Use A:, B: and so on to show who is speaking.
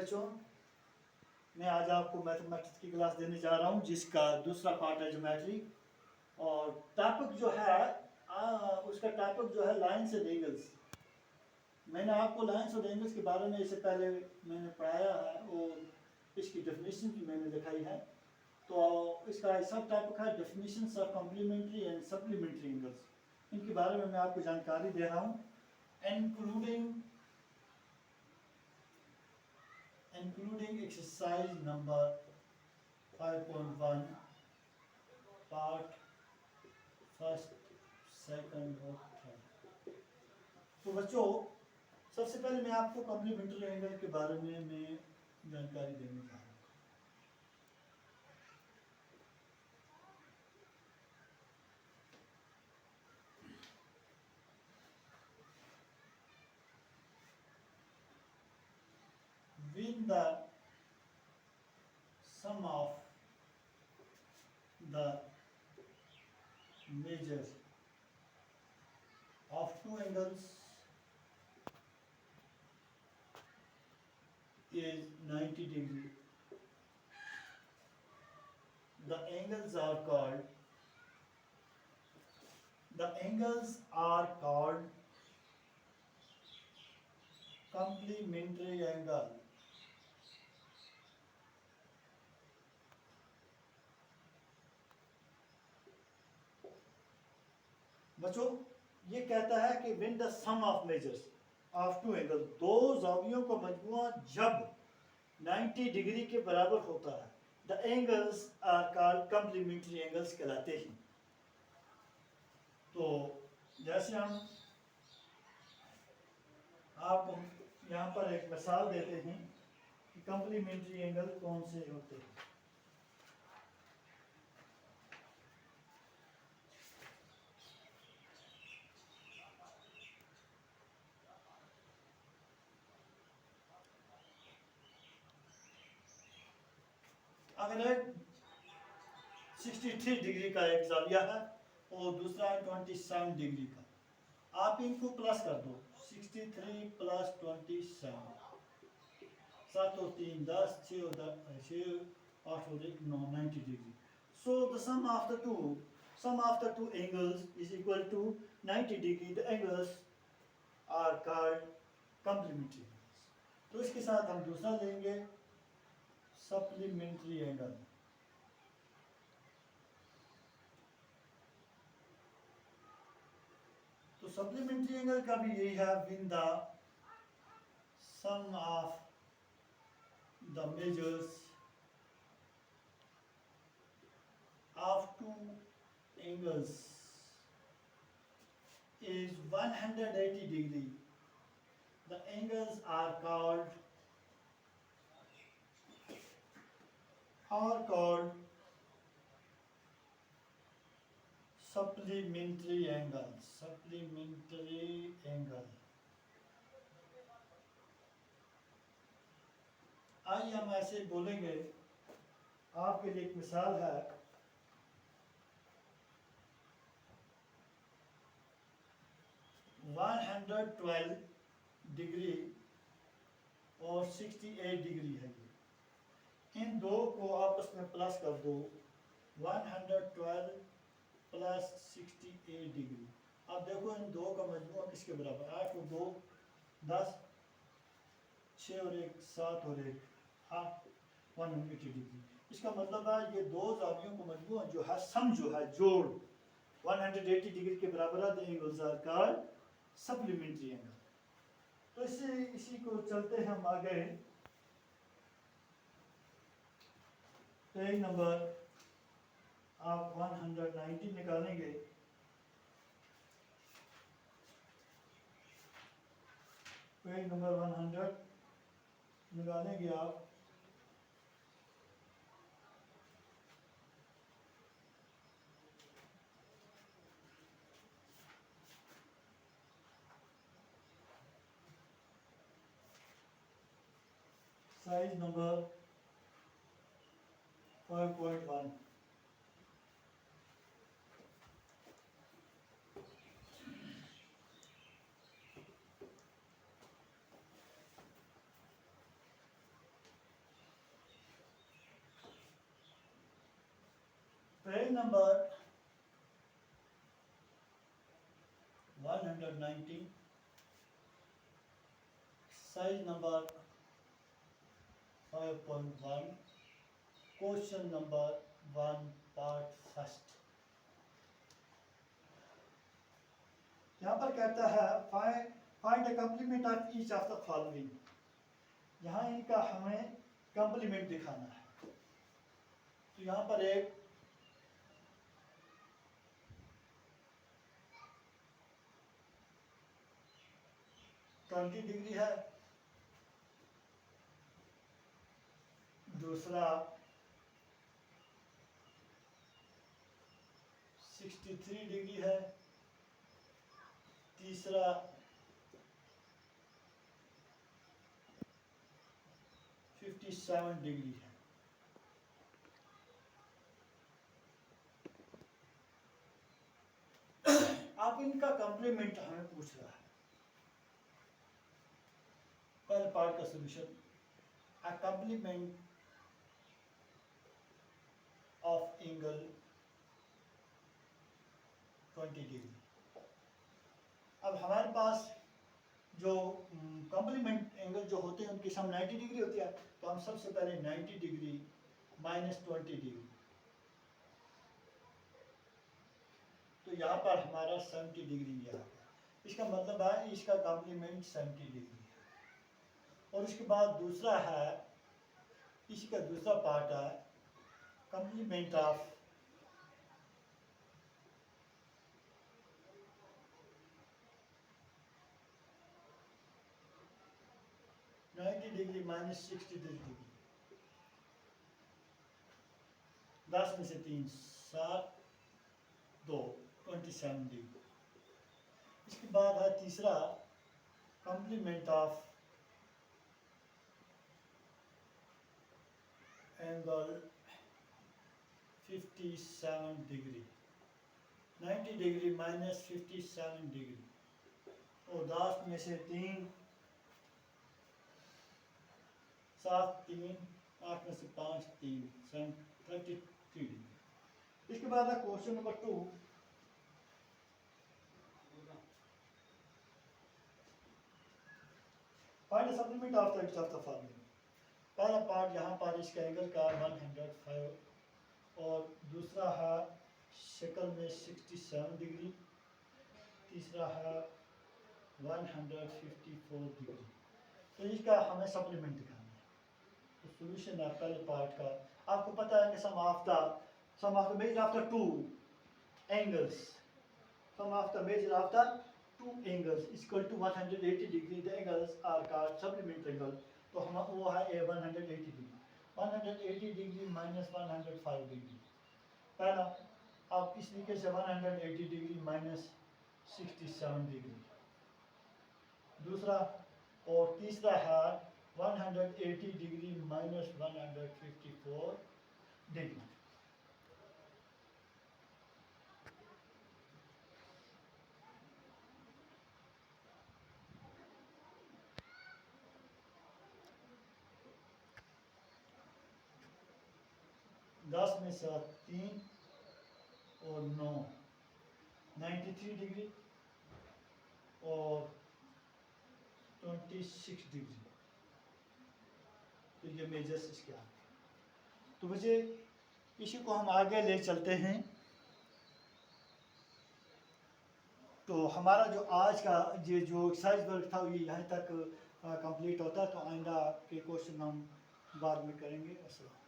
A: बच्चों, मैं आज आपको मैथमेटिक्स की क्लास देने जा रहा हूँ जिसका दूसरा पार्ट है ज्योमेट्री। और टॉपिक जो है उसका टॉपिक जो है लाइन्स एंड एंगल्स। मैंने आपको लाइन्स और एंगल्स के बारे में इससे पहले मैंने पढ़ाया है और इसकी डेफिनेशन भी मैंने दिखाई है। तो इसका सब टॉपिक है definitions of complementary and supplementary angles. इनके बारे में मैं आपको जानकारी दे रहा हूँ, including exercise number 5.1 part first, second और third। तो बच्चों, सबसे पहले मैं आपको कॉम्प्लीमेंट्री एंगल के बारे में मैं जानकारी देने जा रहा हूँ। When the sum of the measures of two angles is 90 degree, the angles are called complementary angle। बच्चों, ये कहता है कि when the sum of measures of two angles, दो ज़ावियों का मजमुआ जब 90 डिग्री के बराबर होता है, the angles are called complementary angles कहलाते हैं। तो जैसे हम आपको यहाँ पर एक मिसाल देते हैं कि कॉम्प्लीमेंट्री एंगल कौन से होते हैं। अगर एक 63 डिग्री का एक ज़ाविया है और दूसरा है 27 डिग्री का, आप इनको प्लस कर दो, 63 प्लस 27, 7 और 3 10, 6 और 8 और 1 9, 90 degree. So the sum of the two angles is equal to 90 degree। The angles are called complementary angles। तो इसके साथ हम दूसरा लेंगे सप्लीमेंट्री एंगल। तो सप्लीमेंट्री एंगल का भी यही है, when the sum of the measures of two angles is 180 degree, the angles are called supplementary angle। आइए हम ऐसे बोलेंगे, आपके लिए एक मिसाल है। वन 112 डिग्री और 68 डिग्री है ये। इन दो को आपस में प्लस कर दो, 112 प्लस 68 डिग्री। अब देखो इन दो का मजमूआ किसके बराबर, 8 और 2 10, 6 और 1 7 और 1 8, 180 डिग्री। इसका मतलब है ये दो ज़ावियों का मजमूआ जो है, सम जो है, जोड़ 180 डिग्री के बराबर है। The angles are called supplementary angle. तो इसी को चलते हैं हम आगे। पेज नंबर आप 190 निकालेंगे। पेज नंबर 100 निकालेंगे आप। Size number 5.1। Page number 190, size number 5.1, question number 1 part first. यहाँ पर कहता है find the complement of each of the following. यहाँ इनका हमें कंप्लीमेंट दिखाना है। तो यहाँ पर एक ट्वेंटी डिग्री है, दूसरा 63 डिग्री है, तीसरा 57 डिग्री है। आप इनका कंप्लीमेंट हमें पूछ रहा है। पहले पार्ट का solution, a complement of angle 20 degree. अब हमारे पास जो कंप्लीमेंट एंगल जो होते हैं उनकी सम 90 डिग्री होती है, तो हम सबसे पहले 90 डिग्री माइनस 20 डिग्री, तो यहाँ पर हमारा 70 डिग्री आ गया। इसका मतलब है इसका कंप्लीमेंट 70 डिग्री है। और उसके बाद दूसरा है, इसी का दूसरा पार्ट है complement of degree minus 60 degree, 10 में से 3 7 2 27 डिग्री। इसके बाद है तीसरा complement of angle 57 degree, 90 degree minus 57 degree, और 10 में से 3 7 3 8 में से 5 3 33 डिग्री। इसके बाद है question number 2, find the supplement of the following. पहला पार्ट यहाँ पर इसका एंगल का 105 और दूसरा है शक्ल में 67 डिग्री, तीसरा है 154 डिग्री। तो इसका हमें सप्लीमेंट दिखाना है। तो सॉल्यूशन है पहले पार्ट का, आपको पता है कि sum of the measure of the two angles, sum of the measure of the two angles equal to 180 degree. The angles are called supplement angle. तो हम वो है 180 डिग्री, 180 डिग्री माइनस 105 डिग्री। पहला आप इस तरीके से 180 डिग्री माइनस 67 डिग्री, दूसरा और तीसरा है 180 डिग्री माइनस 154 डिग्री। दस में से 3 और 9 93 डिग्री और 26 डिग्री। तो ये मेजर्स इसके आ गए। तो मुझे इसी को हम आगे ले चलते हैं। तो हमारा जो आज का ये जो एक्सरसाइज वर्क था ये यहाँ तक कंप्लीट होता है। तो आइंदा के क्वेश्चन हम बाद में करेंगे। अस्सलाम।